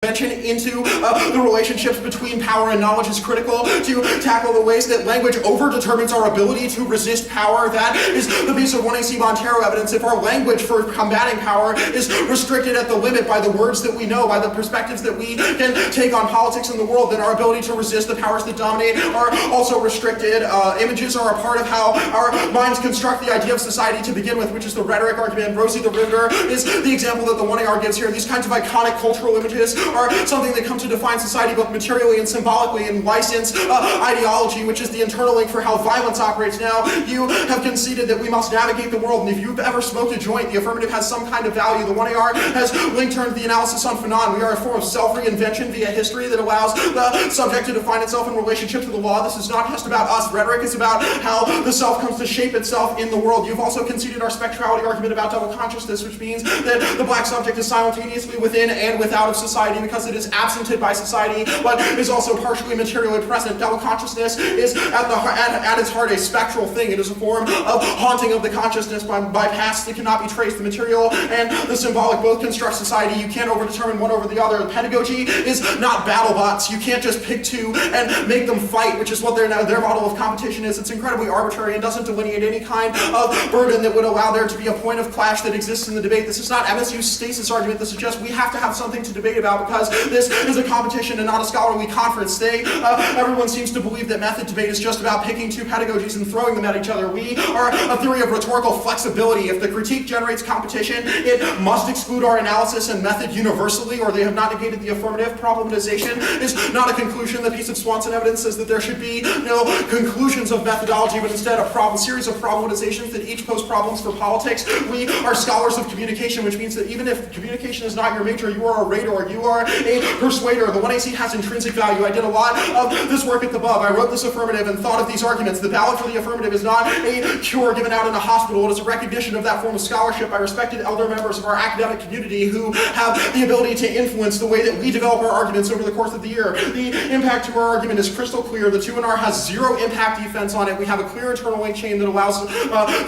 into the relationships between power and knowledge is critical to tackle the ways that language over-determines our ability to resist power. That is the piece of 1AC Montero evidence. If our language for combating power is restricted at the limit by the words that we know, by the perspectives that we can take on politics in the world, then our ability to resist the powers that dominate are also restricted. Images are a part of how our minds construct the idea of society to begin with, which is the rhetoric argument. Rosie the Riveter is the example that the 1AR gives here. These kinds of iconic cultural images are something that come to define society both materially and symbolically, and license ideology, which is the internal link for how violence operates. Now, you have conceded that we must navigate the world, and if you've ever smoked a joint, the affirmative has some kind of value. The 1AR has link-turned the analysis on Fanon. We are a form of self-reinvention via history that allows the subject to define itself in relationship to the law. This is not just about us. Rhetoric is about how the self comes to shape itself in the world. You've also conceded our spectrality argument about double consciousness, which means that the black subject is simultaneously within and without of society because it is absented by society, but is also partially materially present. Double consciousness is at its heart a spectral thing. It is a form of haunting of the consciousness by paths that cannot be traced. The material and the symbolic both construct society. You can't overdetermine one over the other. Pedagogy is not battle bots. You can't just pick two and make them fight, which is what their model of competition is. It's incredibly arbitrary and doesn't delineate any kind of burden that would allow there to be a point of clash that exists in the debate. This is not MSU's stasis argument. This is just we have to have something to debate about because this is a competition and not a scholarly conference. Everyone seems to believe that method debate is just about picking two pedagogies and throwing them at each other. We are a theory of rhetorical flexibility. If the critique generates competition, it must exclude our analysis and method universally, or they have not negated the affirmative. Problematization is not a conclusion. The piece of Swanson evidence says that there should be no conclusions of methodology, but instead a series of problematizations that each pose problems for politics. We are scholars of communication, which means that even if communication is not your major, you are a rhetor, you are a persuader. The 1AC has intrinsic value. I did a lot of this work at the Bub. I wrote this affirmative and thought of these arguments. The ballot for the affirmative is not a cure given out in a hospital. It is a recognition of that form of scholarship by respected elder members of our academic community who have the ability to influence the way that we develop our arguments over the course of the year. The impact to our argument is crystal clear. The 2NR has zero impact defense on it. We have a clear internal link chain that allows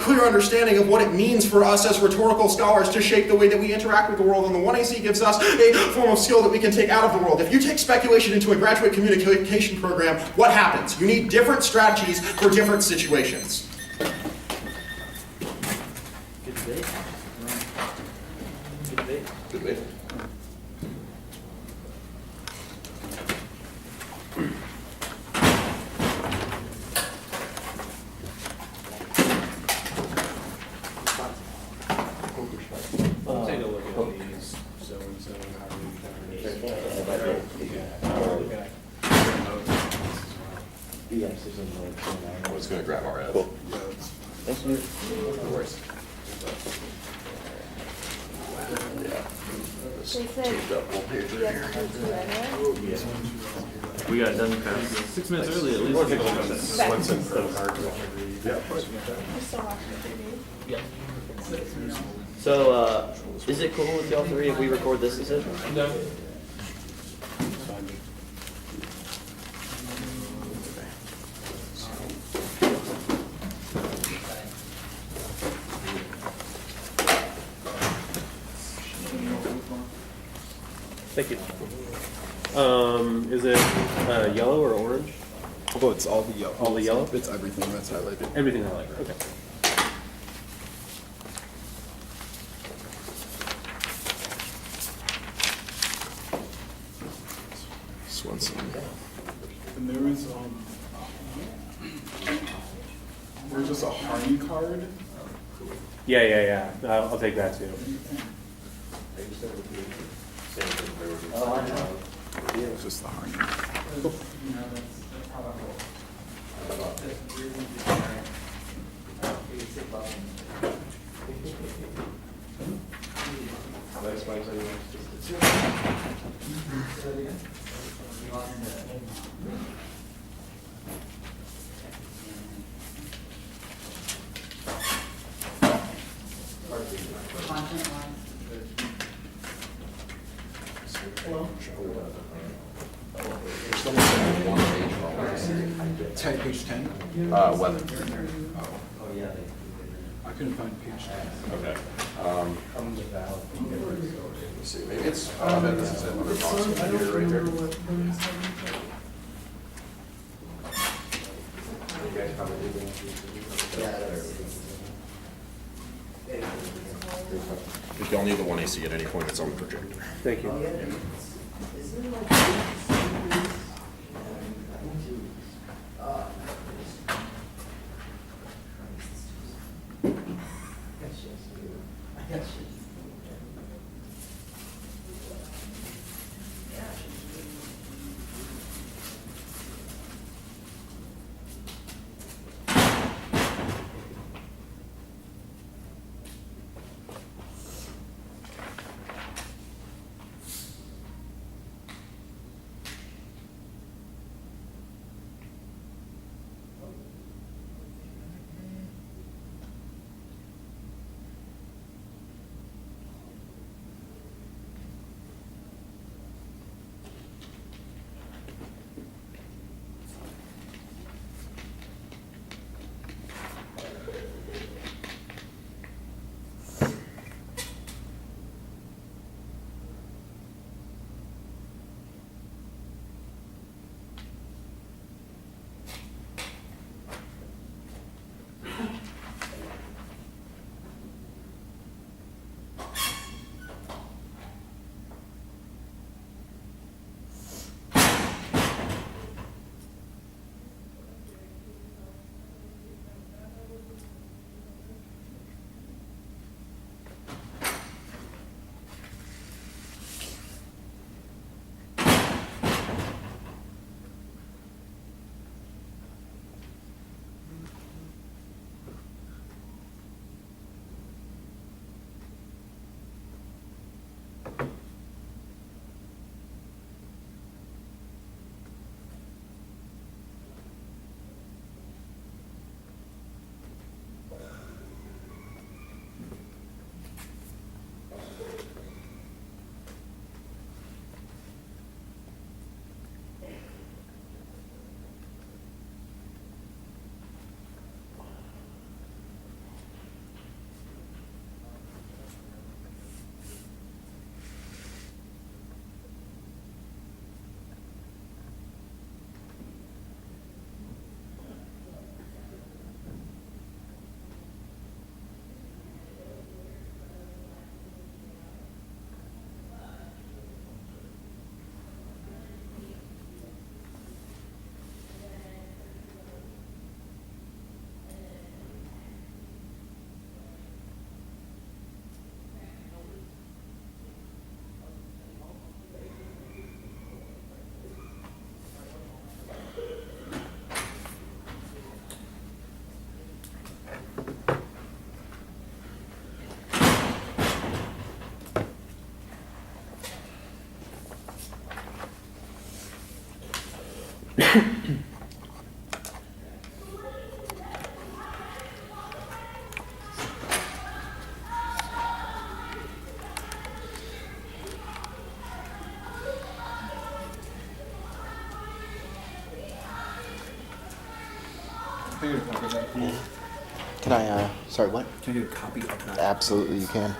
clear understanding of what it means for us as rhetorical scholars to shape the way that we interact with the world. And the 1AC gives us a form of skill that we can take out of the world. If you take speculation into a graduate communication program, what happens? You need different strategies for different situations. Good debate. Good debate. Good debate. Take a look at these. So and so, how do we I was going to grab our ad. Cool. Thanks, Luke. No worries. They said yes. We got done past 6 minutes early at least. So, is it cool with y'all three if we record this decision? No. Thank you. Is it yellow or orange? Oh, it's all the yellow. All the yellow? It's everything that's highlighted. Everything I like. Okay. Swanson. And there was there's just a Harney card. Yeah. I'll take that too. It's just the Harney. Hello? Page 10. Weather. Oh, yeah. I couldn't find page 2. Okay. Let's see, maybe it's, this is it, under Bob's computer right there. If y'all need the 1AC at any point, it's on the projector. Thank you. Can I get a copy of that, please? Can I, sorry, what? Can I get a copy of that? Absolutely, you can.